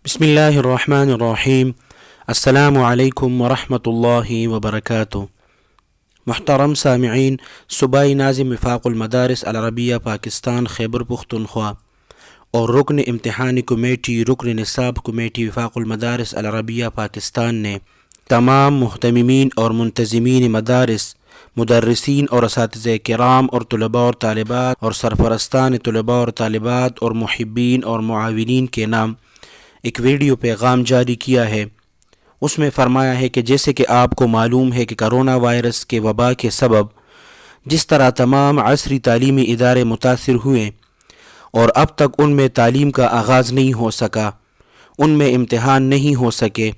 بسم اللہ الرحمن الرحیم۔ السلام علیکم ورحمۃ اللہ وبرکاتہ۔ محترم سامعین، صوبائی ناظم وفاق المدارس العربیہ پاکستان خیبر پختونخوا اور رکن امتحانی کمیٹی رکن نصاب کمیٹی وفاق المدارس العربیہ پاکستان نے تمام محتممین اور منتظمین مدارس، مدرسین اور اساتذہ کرام اور طلباء اور طالبات اور سرپرستان طلباء اور طالبات اور محبین اور معاونین کے نام ایک ویڈیو پیغام جاری کیا ہے۔ اس میں فرمایا ہے کہ جیسے کہ آپ کو معلوم ہے کہ کرونا وائرس کے وبا کے سبب جس طرح تمام عصری تعلیمی ادارے متاثر ہوئے اور اب تک ان میں تعلیم کا آغاز نہیں ہو سکا، ان میں امتحان نہیں ہو سکے،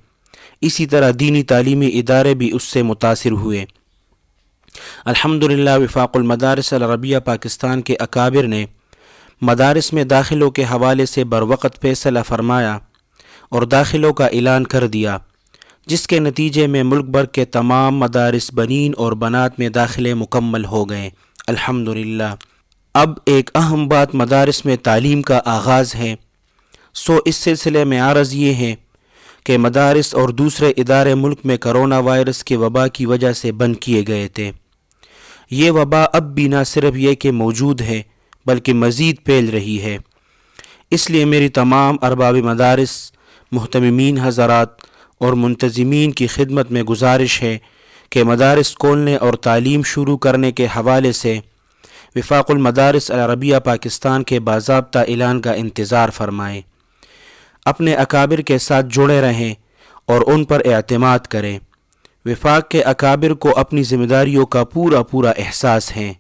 اسی طرح دینی تعلیمی ادارے بھی اس سے متاثر ہوئے۔ الحمدللہ وفاق المدارس العربیہ پاکستان کے اکابر نے مدارس میں داخلوں کے حوالے سے بروقت فیصلہ فرمایا اور داخلوں کا اعلان کر دیا، جس کے نتیجے میں ملک بھر کے تمام مدارس بنین اور بنات میں داخلے مکمل ہو گئے۔ الحمدللہ۔ اب ایک اہم بات مدارس میں تعلیم کا آغاز ہے، اس سلسلے میں عرض یہ ہے کہ مدارس اور دوسرے ادارے ملک میں کرونا وائرس کے وبا کی وجہ سے بند کیے گئے تھے۔ یہ وبا اب بھی نہ صرف یہ کہ موجود ہے بلکہ مزید پھیل رہی ہے۔ اس لیے میری تمام ارباب مدارس، محتممین حضرات اور منتظمین کی خدمت میں گزارش ہے کہ مدارس کھولنے اور تعلیم شروع کرنے کے حوالے سے وفاق المدارس العربیہ پاکستان کے باضابطہ اعلان کا انتظار فرمائیں، اپنے اکابر کے ساتھ جڑے رہیں اور ان پر اعتماد کریں۔ وفاق کے اکابر کو اپنی ذمہ داریوں کا پورا احساس ہے،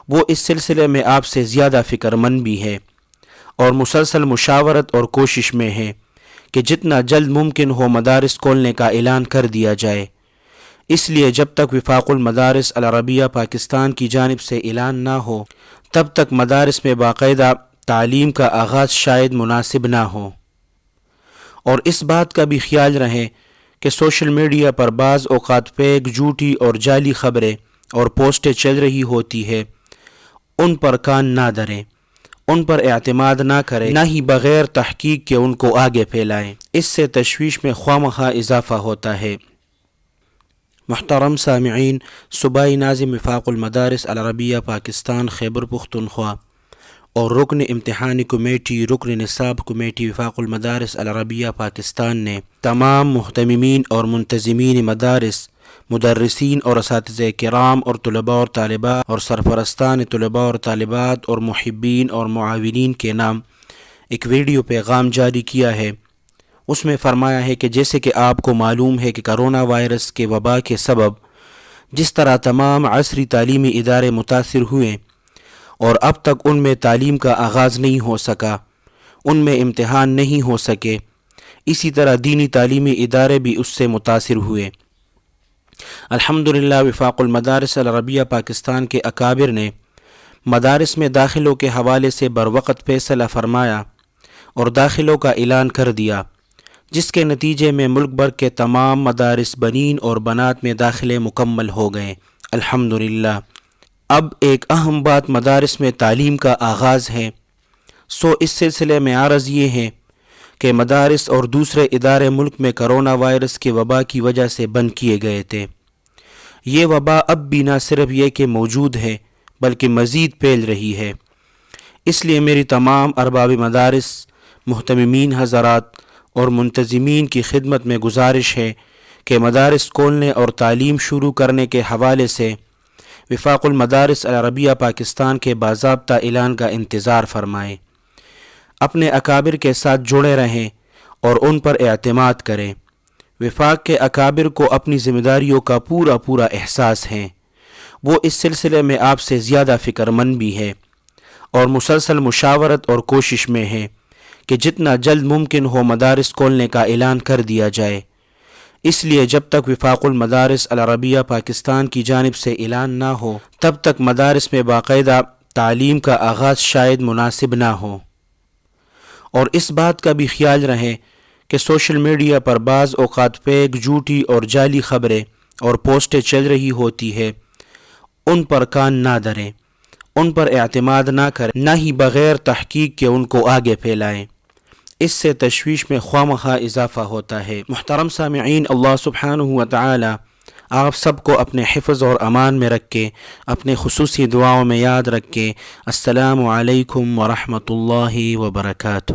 وہ اس سلسلے میں آپ سے زیادہ فکر مند بھی ہے اور مسلسل مشاورت اور کوشش میں ہے کہ جتنا جلد ممکن ہو مدارس کھولنے کا اعلان کر دیا جائے۔ اس لیے جب تک وفاق المدارس العربیہ پاکستان کی جانب سے اعلان نہ ہو تب تک مدارس میں باقاعدہ تعلیم کا آغاز شاید مناسب نہ ہو۔ اور اس بات کا بھی خیال رہے کہ سوشل میڈیا پر بعض اوقات فیک، جھوٹی اور جعلی خبریں اور پوسٹیں چل رہی ہوتی ہے، ان پر کان نہ دھریں، ان پر اعتماد نہ کریں، نہ ہی بغیر تحقیق کے ان کو آگے پھیلائیں۔ اس سے تشویش میں خواہ اضافہ ہوتا ہے۔ محترم سامعین، صوبائی ناظم وفاق المدارس العربیہ پاکستان خیبر پختونخوا اور رکن امتحانی کمیٹی رکن نصاب کمیٹی وفاق المدارس العربیہ پاکستان نے تمام محتممین اور منتظمین مدارس، مدرسین اور اساتذہ کرام اور طلباء اور طالبات اور سرپرستان طلباء اور طالبات اور محبین اور معاونین کے نام ایک ویڈیو پیغام جاری کیا ہے۔ اس میں فرمایا ہے کہ جیسے کہ آپ کو معلوم ہے کہ کرونا وائرس کے وبا کے سبب جس طرح تمام عصری تعلیمی ادارے متاثر ہوئے اور اب تک ان میں تعلیم کا آغاز نہیں ہو سکا، ان میں امتحان نہیں ہو سکے، اسی طرح دینی تعلیمی ادارے بھی اس سے متاثر ہوئے۔ الحمدللہ وفاق المدارس العربیہ پاکستان کے اکابر نے مدارس میں داخلوں کے حوالے سے بروقت فیصلہ فرمایا اور داخلوں کا اعلان کر دیا، جس کے نتیجے میں ملک بھر کے تمام مدارس بنین اور بنات میں داخلے مکمل ہو گئے۔ الحمدللہ۔ اب ایک اہم بات مدارس میں تعلیم کا آغاز ہے، اس سلسلے میں عرض یہ ہے کہ مدارس اور دوسرے ادارے ملک میں کرونا وائرس کے وبا کی وجہ سے بند کیے گئے تھے۔ یہ وبا اب بھی نہ صرف یہ کہ موجود ہے بلکہ مزید پھیل رہی ہے۔ اس لیے میری تمام ارباب مدارس، محتممین حضرات اور منتظمین کی خدمت میں گزارش ہے کہ مدارس کھولنے اور تعلیم شروع کرنے کے حوالے سے وفاق المدارس العربیہ پاکستان کے باضابطہ اعلان کا انتظار فرمائیں، اپنے اکابر کے ساتھ جڑے رہیں اور ان پر اعتماد کریں۔ وفاق کے اکابر کو اپنی ذمہ داریوں کا پورا احساس ہے، وہ اس سلسلے میں آپ سے زیادہ فکر مند بھی ہے اور مسلسل مشاورت اور کوشش میں ہے کہ جتنا جلد ممکن ہو مدارس کھولنے کا اعلان کر دیا جائے۔ اس لیے جب تک وفاق المدارس العربیہ پاکستان کی جانب سے اعلان نہ ہو تب تک مدارس میں باقاعدہ تعلیم کا آغاز شاید مناسب نہ ہو۔ اور اس بات کا بھی خیال رہے کہ سوشل میڈیا پر بعض اوقات فیک، جھوٹی اور جعلی خبریں اور پوسٹیں چل رہی ہوتی ہے، ان پر کان نہ دھریں، ان پر اعتماد نہ کریں، نہ ہی بغیر تحقیق کے ان کو آگے پھیلائیں۔ اس سے تشویش میں خواہ مخواہ اضافہ ہوتا ہے۔ محترم سامعین، اللہ سبحانہ و تعالی آپ سب کو اپنے حفظ اور امان میں رکھ کے، اپنے خصوصی دعاؤں میں یاد رکھ کے۔ السلام علیکم ورحمۃ اللہ وبرکاتہ۔